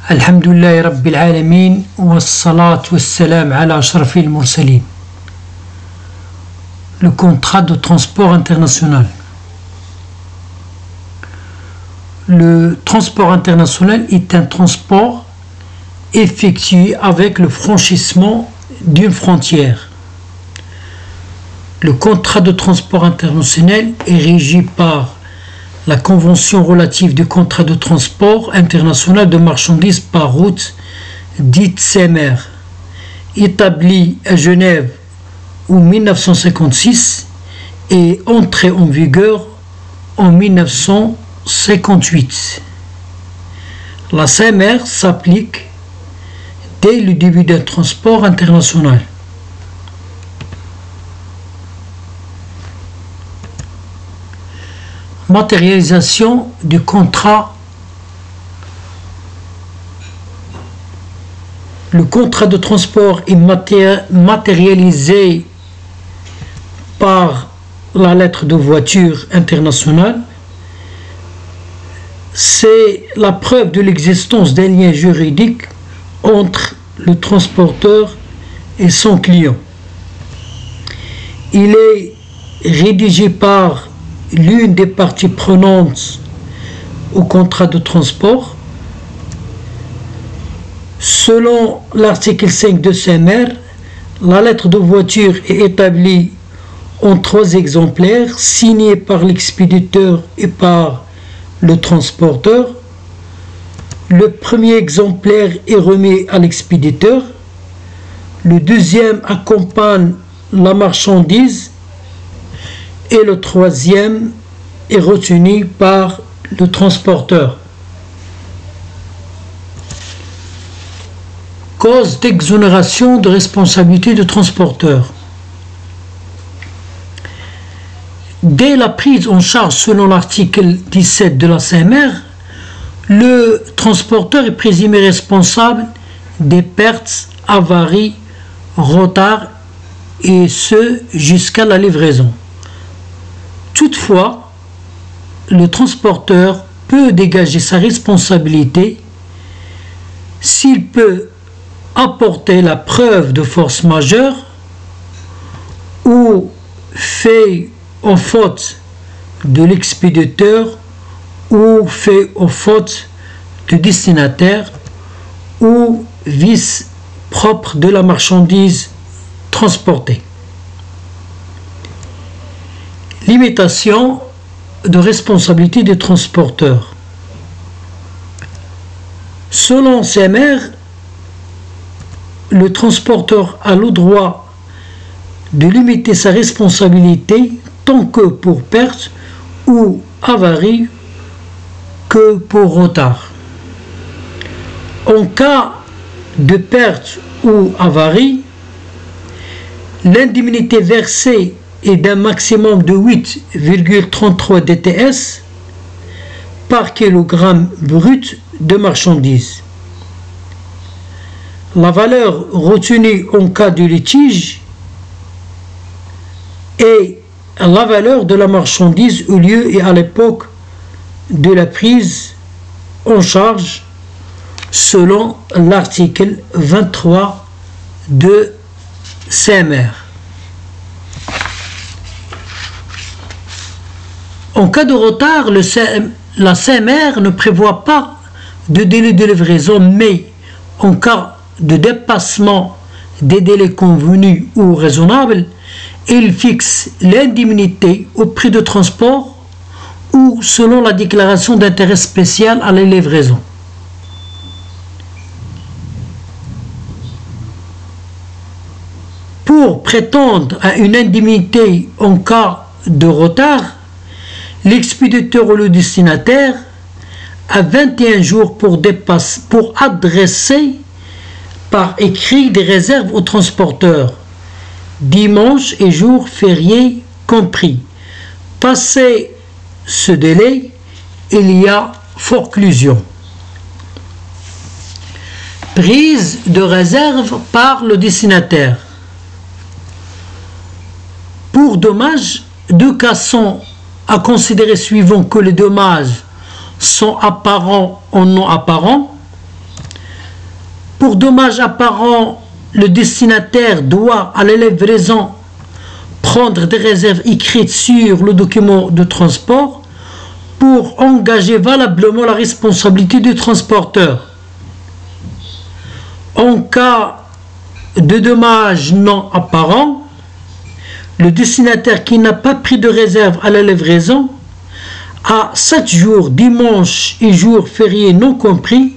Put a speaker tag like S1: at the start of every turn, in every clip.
S1: الحمد لله رب العالمين والصلاة والسلام على أشرف المرسلين. Le contrat de transport international. Le transport international est un transport effectué avec le franchissement d'une frontière. Le contrat de transport international est régi par la Convention relative du contrat de transport international de marchandises par route, dite CMR, établie à Genève en 1956 et entrée en vigueur en 1958. La CMR s'applique dès le début d'un transport international. Matérialisation du contrat. Le contrat de transport est matérialisé par la lettre de voiture internationale. C'est la preuve de l'existence d'un lien juridique entre le transporteur et son client. Il est rédigé par l'une des parties prenantes au contrat de transport. Selon l'article 5 de CMR, la lettre de voiture est établie en 3 exemplaires signés par l'expéditeur et par le transporteur. Le premier exemplaire est remis à l'expéditeur. Le deuxième accompagne la marchandise. Et le troisième est retenu par le transporteur. Cause d'exonération de responsabilité du transporteur. Dès la prise en charge selon l'article 17 de la CMR, le transporteur est présumé responsable des pertes, avaries, retards, et ce jusqu'à la livraison. Toutefois, le transporteur peut dégager sa responsabilité s'il peut apporter la preuve de force majeure ou fait aux fautes de l'expéditeur ou fait aux fautes du destinataire ou vice propre de la marchandise transportée. Limitation de responsabilité des transporteurs. Selon CMR, le transporteur a le droit de limiter sa responsabilité tant que pour perte ou avarie que pour retard. En cas de perte ou avarie, l'indemnité versée est d'un maximum de 8,33 DTS par kilogramme brut de marchandises. La valeur retenue en cas de litige est la valeur de la marchandise au lieu et à l'époque de la prise en charge selon l'article 23 de CMR. En cas de retard, la CMR ne prévoit pas de délai de livraison, mais en cas de dépassement des délais convenus ou raisonnables, il fixe l'indemnité au prix de transport ou selon la déclaration d'intérêt spécial à la livraison. Pour prétendre à une indemnité en cas de retard, l'expéditeur ou le destinataire a 21 jours pour adresser par écrit des réserves au transporteur, dimanche et jours fériés compris. Passé ce délai, il y a forclusion. Prise de réserve par le destinataire. Pour dommages, 2 cas sont à considérer suivant que les dommages sont apparents ou non apparents. Pour dommages apparents, le destinataire doit à la livraison prendre des réserves écrites sur le document de transport pour engager valablement la responsabilité du transporteur. En cas de dommages non apparents, le destinataire qui n'a pas pris de réserve à la livraison a 7 jours, dimanche et jours fériés non compris,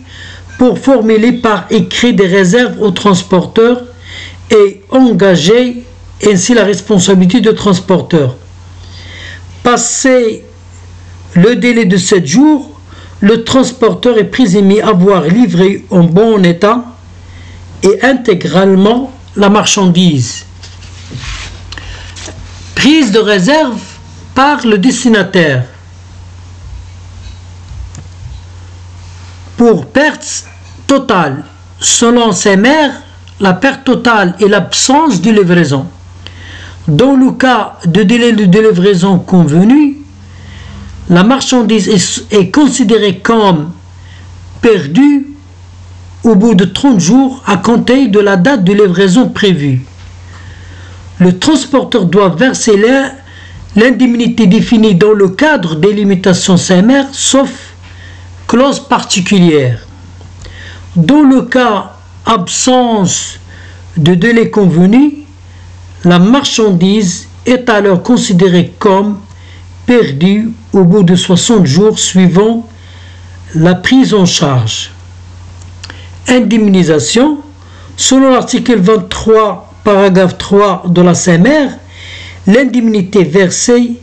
S1: pour formuler par écrit des réserves au transporteur et engager ainsi la responsabilité du transporteur. Passé le délai de 7 jours, le transporteur est présumé avoir livré en bon état et intégralement la marchandise. Prise de réserve par le destinataire. Pour perte totale, selon SEMER, la perte totale est l'absence de livraison. Dans le cas de délai de livraison convenu, la marchandise est considérée comme perdue au bout de 30 jours à compter de la date de livraison prévue. Le transporteur doit verser l'indemnité définie dans le cadre des limitations SEMER, sauf clause particulière. Dans le cas absence de délai convenu, la marchandise est alors considérée comme perdue au bout de 60 jours suivant la prise en charge. Indemnisation. Selon l'article 23, paragraphe 3 de la SEMER, l'indemnité versée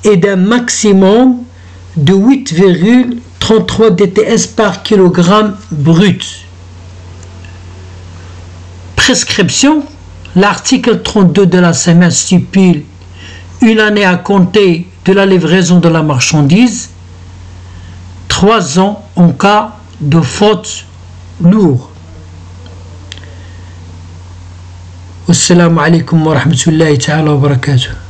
S1: est d'un maximum de 8,33 DTS par kilogramme brut. Prescription. L'article 32 de la SEMER stipule une année à compter de la livraison de la marchandise, 3 ans en cas de faute lourde. Wassalamu alaikum wa rahmatullahi ta'ala wa barakatuh.